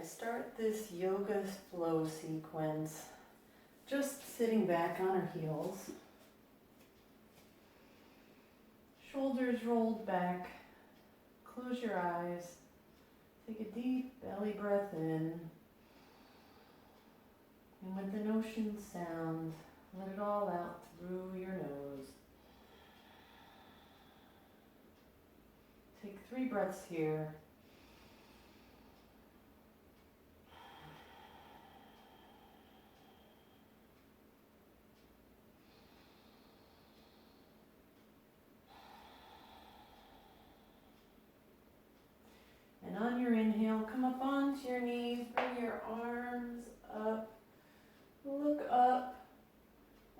to start this yoga flow sequence, just sitting back on our heels, shoulders rolled back, close your eyes, take a deep belly breath in, and with an ocean sound, let it all out through your nose. Take 3 breaths here. And on your inhale, come up onto your knees, bring your arms up, look up,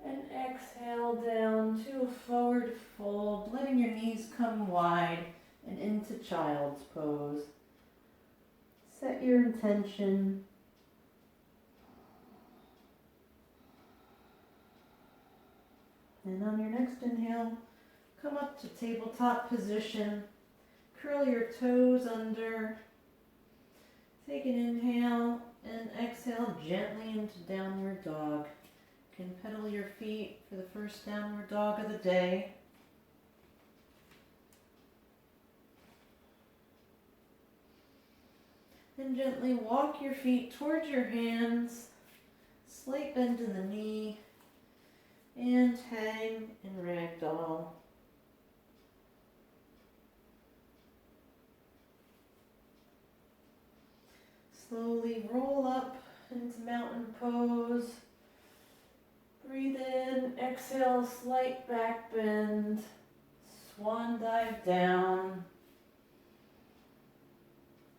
and exhale down to a forward fold, letting your knees come wide and into child's pose. Set your intention. And on your next inhale, come up to tabletop position. Curl your toes under. Take an inhale and exhale gently into downward dog. You can pedal your feet for the first downward dog of the day. And gently walk your feet towards your hands, slight bend in the knee, and hang in ragdoll. Slowly roll up into mountain pose. Breathe in, exhale, slight back bend, swan dive down.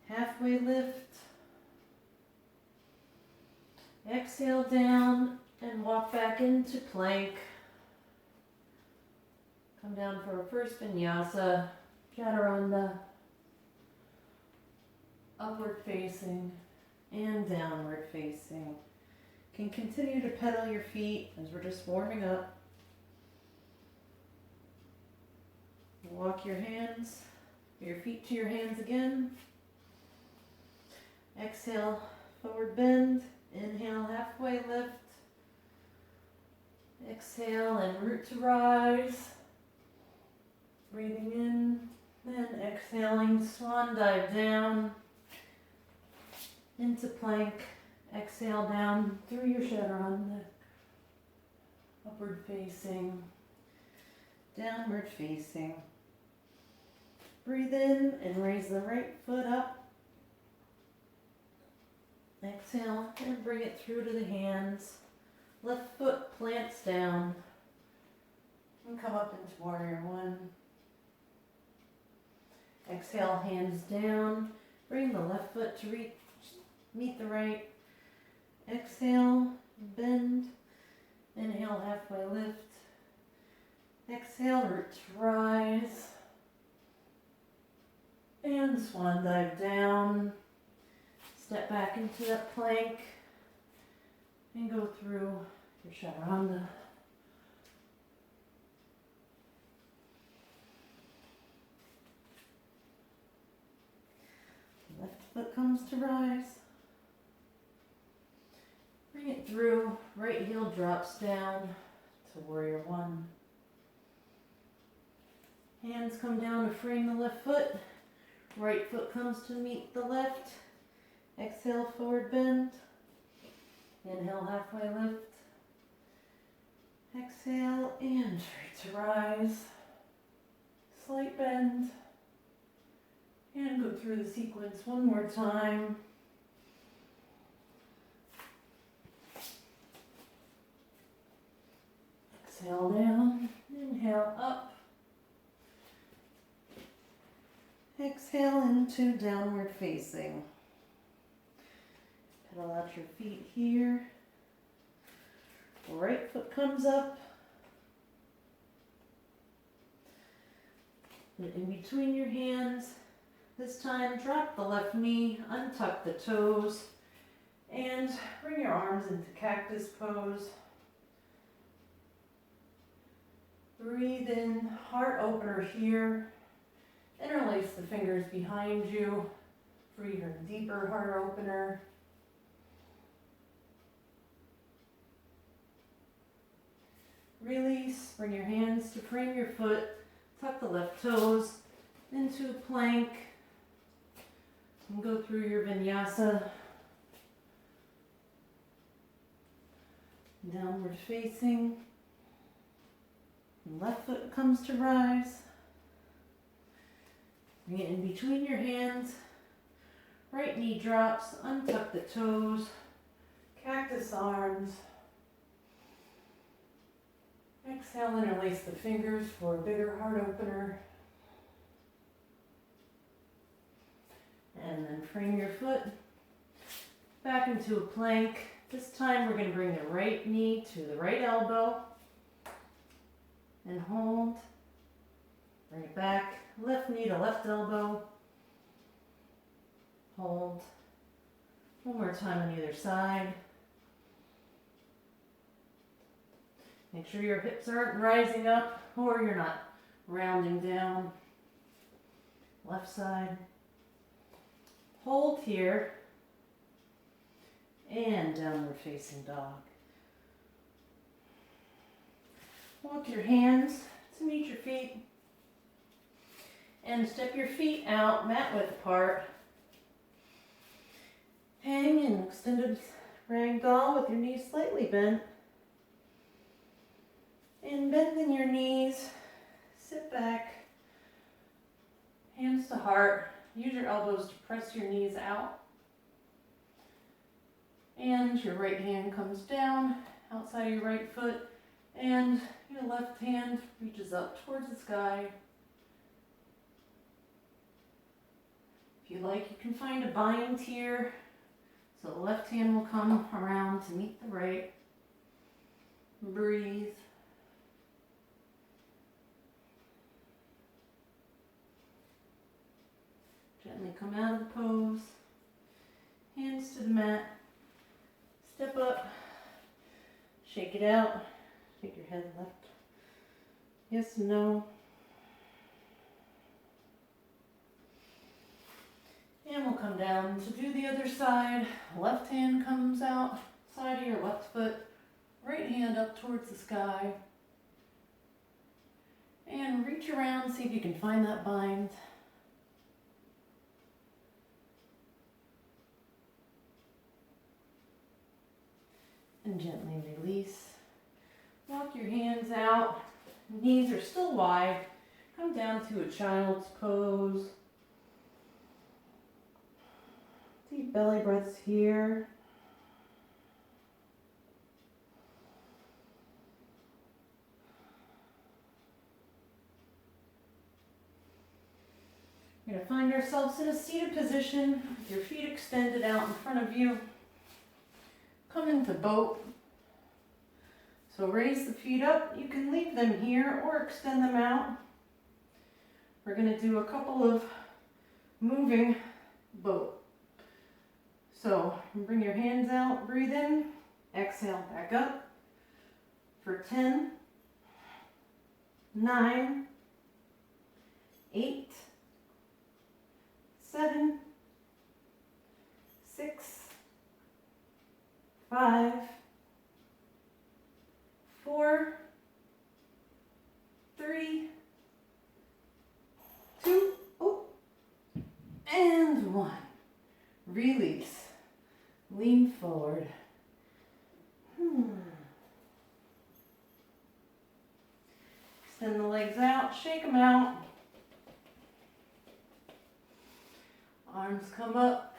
Halfway lift. Exhale down and walk back into plank. Come down for our first Vinyasa, Chaturanga. Upward facing and downward facing. Can continue to pedal your feet as we're just warming up. Walk your feet to your hands again. Exhale, forward bend. Inhale, halfway lift. Exhale and root to rise. Breathing in, then exhaling, swan dive down into plank. Exhale down through your chaturanga. Upward facing, downward facing. Breathe in and raise the right foot up. Exhale and bring it through to the hands. Left foot plants down. And come up into warrior one. Exhale, hands down. Bring the left foot to meet the right. Exhale, bend. Inhale, halfway lift. Exhale, root to rise. And swan dive down. Step back into that plank and go through your chaturanga. Left foot comes to rise. Bring it through. Right heel drops down to warrior one. Hands come down to frame the left foot. Right foot comes to meet the left. Exhale, forward bend. Inhale, halfway lift. Exhale, and straight to rise. Slight bend. And go through the sequence one more time. Exhale down. Inhale up. Exhale into downward facing. Pedal out your feet here. Right foot comes up. And in between your hands, this time drop the left knee, untuck the toes, and bring your arms into cactus pose. Breathe in, heart opener here. Interlace the fingers behind you. for your deeper heart opener. Release, bring your hands to frame your foot, tuck the left toes into a plank, and go through your Vinyasa. Downward facing. Left foot comes to rise. Bring it in between your hands. Right knee drops, untuck the toes, cactus arms. Exhale, interlace the fingers for a bigger heart opener. And then frame your foot back into a plank. This time we're going to bring the right knee to the right elbow and hold. Bring it back, left knee to left elbow. Hold. One more time on either side. Make sure your hips aren't rising up or you're not rounding down. Left side. Hold here. And downward facing dog. Walk your hands to meet your feet. And step your feet out mat width apart. Hang in extended ragdoll with your knees slightly bent. And bending your knees, sit back, hands to heart. Use your elbows to press your knees out. And your right hand comes down outside of your right foot, and your left hand reaches up towards the sky. If you like, you can find a bind here. So the left hand will come around to meet the right. Breathe. Gently come out of the pose. Hands to the mat. Step up. Shake it out. Shake your head left. Yes, no. And we'll come down to do the other side. Left hand comes out, side of your left foot. Right hand up towards the sky. And reach around, see if you can find that bind. And gently release. Walk your hands out. Knees are still wide. Come down to a child's pose. Deep belly breaths here. We're going to find ourselves in a seated position with your feet extended out in front of you. Come into boat. So raise the feet up. You can leave them here or extend them out. We're going to do a couple of moving boat. So bring your hands out, breathe in, exhale, back up for 10, 9, 8, 7, 6, 5, 4, 3, 2, and 1. Release. Lean forward. Extend the legs out, shake them out. Arms come up.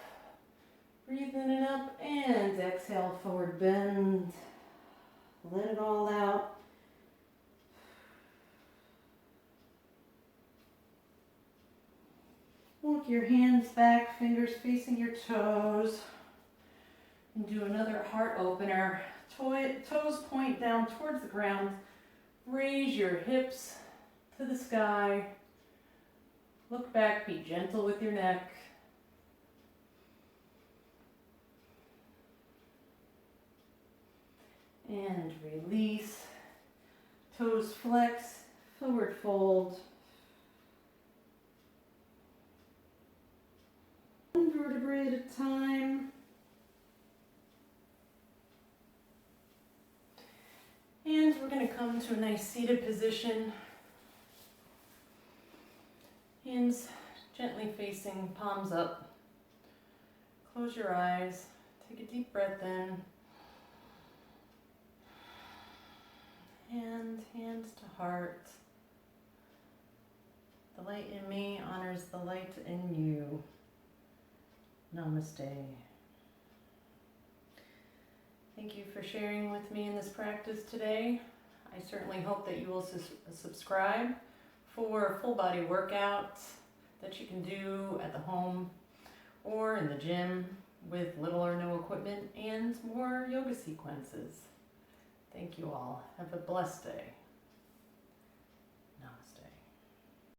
Breathe in and up, and exhale, forward bend. Let it all out. Walk your hands back, fingers facing your toes. And do another heart opener. Toes point down towards the ground. Raise your hips to the sky. Look back, be gentle with your neck. And release. Toes flex, forward fold. Inverted at a time. And we're going to come to a nice seated position. Hands gently facing, palms up. Close your eyes. Take a deep breath in. And hands to heart. The light in me honors the light in you. Namaste. Thank you for sharing with me in this practice today. I certainly hope that you will subscribe for full body workouts that you can do at the home or in the gym with little or no equipment and more yoga sequences. Thank you all. Have a blessed day.